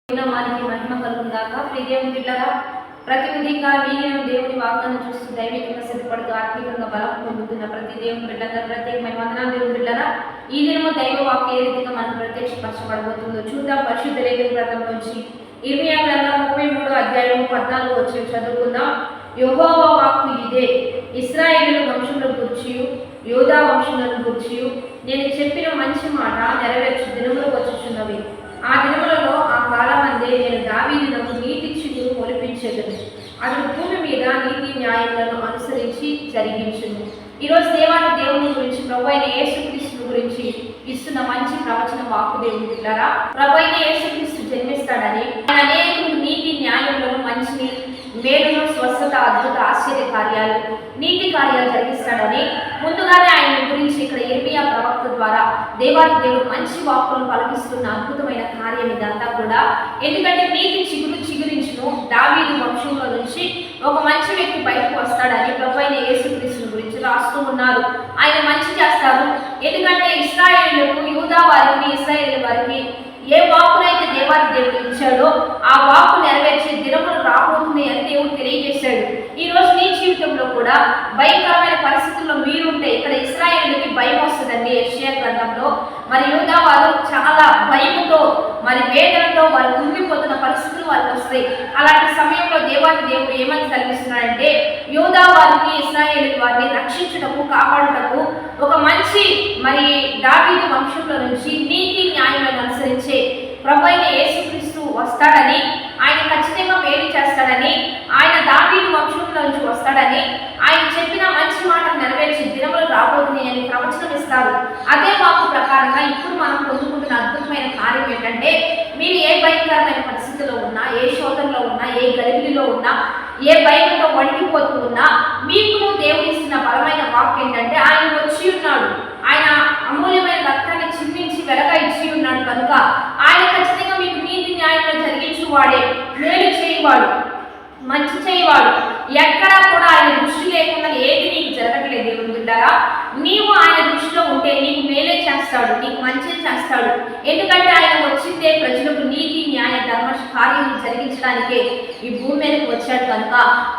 నామానికి మహిమ కలుగుగాక. ప్రియదేవుని బిడ్డలారా, ప్రతి ఉదయకాల మీరేను దేవుని వాగ్దానం చూస్తూ దైవికంగా సిద్ధపడుతూ ఆత్మీయంగా బలం పొందుతున్న ప్రతి దేవుని బిడ్డగా ప్రత్యేకమైన వందనాలు. దేవుని బిడ్డలారా, ఈ దినము దైవ వాక్య ఏ రీతిగా మనకు ప్రత్యక్షపరచబడబోతుందో చూద్దాం. పరిశుద్ధ లేఖన గ్రంథం నుంచి ఇర్మియా గ్రంథం 33వ అధ్యాయం 14వ వచనం చదువుకుందాం. యెహోవా వాక్కు ఇదే, ఇశ్రాయేలు వంశములను గూర్చి యూదా వంశములను గూర్చి నేను చెప్పిన మంచి మాట నెరవేర్చు దినములు వచ్చుచున్నవి. ఆ దినములలో ఆ కాలమందే నేను దావీదునకు నీతి చిగురు మొలిపించెదను. అతడు భూమి మీద నీతి న్యాయములను అనుసరించి జరిగించును. ఈరోజు దేవుని గురించి, ప్రభు అయిన యేసుక్రీస్తు గురించి ఇస్తున్న మంచి ప్రవచన వాక్కు దేవుని బిడ్డలారా. ప్రభు అయిన యేసుక్రీస్తు జన్మిస్తాడని, ఆయన అనేకులు నీతి న్యాయములను, మంచిని, మేలును, స్వస్థత, అద్భుత, ఆశ్చర్య కార్యాలు, నీతి కార్యాలు జరిగిస్తాడని ముందుగానే ఆయన గురించి ఇక్కడ ఇర్మియా ప్రవక్త ద్వారా దేవుడు మంచి వాక్కులను పలికిస్తున్న అద్భుతమైన కార్యం ఇదంతా కూడా. ఎందుకంటే నీతి చిగురించును, దావీదు వంశంలో నుంచి ఒక మంచి వ్యక్తి బయటకు వస్తాడని ప్రభు అయిన యేసుక్రీస్తు గురించి రాస్తూ ఉన్నారు. ఆయన మంచి చేస్తారు. ఎందుకంటే ఇశ్రాయేలులకు, యూదా వారికి, ఇశ్రాయేలు వారికి ఏ వాక్కునైతే దేవుడు ఇచ్చాడో ఆ వాక్కు నెరవేర్చే దినములు రాబోతున్నాయి అని దేవుడు తెలియజేశాడు. ఈ రోజు నీ జీవితంలో కూడా భయంకరమైన పరిస్థితుల్లో మీరుంటే, ఇక్కడ ఇశ్రాయేలుకి భయం వస్తుందండి. యెషయా గ్రంథంలో మరి యూదా వారు చాలా భయంతో, మరి వేదనతో వారు కుంగిపోతున్న పరిస్థితులు వారికి వస్తాయి. అలాంటి సమయంలో దేవుడు ఏమని కల్పిస్తున్నాడంటే, యూదా వారిని, ఇశ్రాయేలు వారిని రక్షించుటకు, కాపాడుటకు ఒక మంచి మరి దావీదు వంశంలో నుంచి నీతి న్యాయాలను అనుసరించే ప్రభు అయిన యేసుక్రీస్తు వస్తాడని, ఆయన ఖచ్చితంగా మేలు చేస్తాడని, ఆయన దావీదు వంశంలో నుంచి వస్తాడని, ఆయన చెప్పిన మంచి మాటలు నెరవేర్చి దినములు రాబోతున్నాయి అని ప్రవచనం ఇస్తారు. అదే వాక్కు ప్రకారంగా ఇప్పుడు మనం పొందుకుంటున్న అద్భుతమైన కార్యం ఏంటంటే, మీరు ఏ భయంకరమైన పరిస్థితుల్లో ఉన్నా, ఏ శోధనలో ఉన్నా, ఏ గలిబిలిలో ఉన్నా, ఏ భయంతో వణికిపోతూ ఉన్నా, మీకు దేవుడు ఇస్తున్న బలమైన వాక్కు ఏంటంటే, ఆయన వచ్చి ఉన్నాడు. ఆయన అమూల్యమైన రక్తాన్ని చిందించి వెలగా ఇచ్చి ఉన్నాడు కనుక ఆయన ఖచ్చితంగా మీకు నీతి న్యాయంలో జరిగించువాడే, మేలు చేయవాడు, మంచి చేయవాడు. ఎక్కడా కూడా ఆయన దృష్టి లేకుండా ఏది నీకు జరగట్లేదు. దేవుని బిడ్డలారా, నీవు ఆయన దృష్టిలో ఉంటే నీకు మేలే చేస్తాడు, నీకు మంచి చేస్తాడు. ఎందుకంటే ఆయన వచ్చిందే ప్రజలకు నీతి న్యాయ ధర్మ కార్యాలు జరిగించడానికే ఈ భూమి మీదకి వచ్చాడు కనుక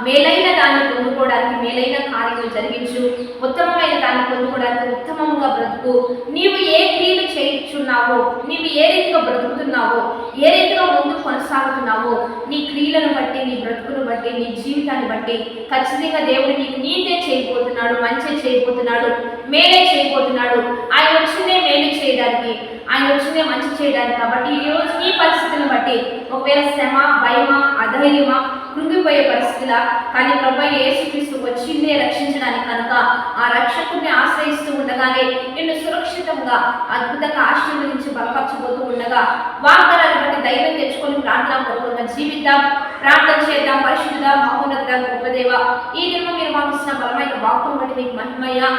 మేలైన దాన్ని పొందుకోవడానికి మేలైన కార్యాలు జరిగించు, ఉత్తమమైన దాన్ని పొందుకోవడానికి ఉత్తమంగా బ్రతుకు. నీవు ఏ క్రియలు చేయించున్నావో, నీవు ఏ రీతిగా బ్రతుకుతున్నావో, ఏ రీతిగా ముందుకు కొనసాగుతున్నావో, నీ క్రియలను బట్టి, నీ బ్రతుకును బట్టి, నీ జీవితాన్ని బట్టి ఖచ్చితంగా దేవుడు నీకు నీతే చేయబోతున్నాడు, మంచి చేయబోతున్నాడు, మేలే చేయబోతున్నాడు. ఆయన వచ్చిందే మేలు చేయడానికి, ఆయన వచ్చిందే మంచి చేయడానికి. కాబట్టి ఈరోజు నీ పరిస్థితులను బట్టి ఒకవేళ శ్రమ, భయమా, అధైర్యమా, కృంగిపోయే పరిస్థితులా, కానీ ప్రభు అయిన యేసుక్రీస్తు వచ్చిందే రక్షించడానికి కనుక ఆ రక్షకుడిని ఆశ్రయిస్తూ ఉండగానే నిన్ను సురక్షితంగా, అద్భుతంగా ఆశీర్వదించి బలపరచబోతూ ఉండగా వాగ్దానాన్ని బట్టి ధైర్యం తెచ్చుకొని ప్రార్థన పూర్వకంగా జీవిద్దాం, ప్రార్థన చేద్దాం. పరిశుద్ధ మహోన్నత గొప్పదేవ, ఈ దినం మీరు మాకు ఇచ్చిన బలమైన వాక్కును బట్టి మీకు మహిమయ్యా.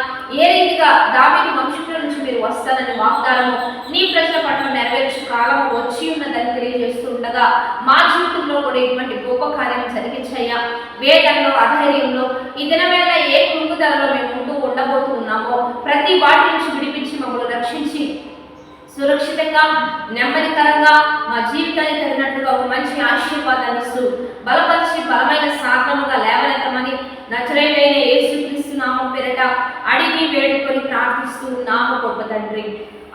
ఏ రీతిగా దావీదు వంశంలో నుంచి మీరు వస్తారని వాగ్దానము నీ ప్రజల పట్ల నెరవేర్చు కాలం వచ్చి ఉన్నదని తెలియజేస్తూ ఉండగా మా జీవితంలో కూడా ఇటువంటి గొప్ప కార్యం జరిగించయ్యా. వేదంలో, అధైర్యంలో, ఈ దినవేళ ఏ కృంగుదలలో మేము ముందు ఉండబోతూ ఉన్నామో ప్రతి వాటి నుంచి విడిపించి మమ్మల్ని రక్షించి సురక్షితంగా, నెమ్మదికరంగా మా జీవితాన్ని తగినట్లుగా ఒక మంచి ఆశీర్వాదాన్ని ఇస్తూ బలపరిచి బలమైన సాధనముగా లేవనెత్తమని నజరేయుడైన యేసుక్రీస్తు నామం పేరట అడిగి వేడుకొని ప్రార్థిస్తూ నామ గొప్ప తండ్రి,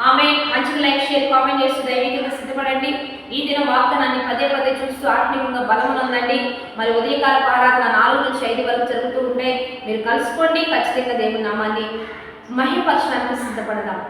ఆమె. మంచిగా లైక్, షేర్, కామెంట్ చేస్తూ దైవికంగా సిద్ధపడండి. ఈ దిన వాగ్దానాన్ని పదే పదే చూస్తూ ఆత్మీయంగా బలమునందండి. మరి ఉదయకాల ఆరాధన 4 నుంచి 5 వరకు జరుగుతూ ఉంటాయి. మీరు కలుసుకోండి. ఖచ్చితంగా దేవుని నామాన్ని మహిమపరచడానికి సిద్ధపడదాం.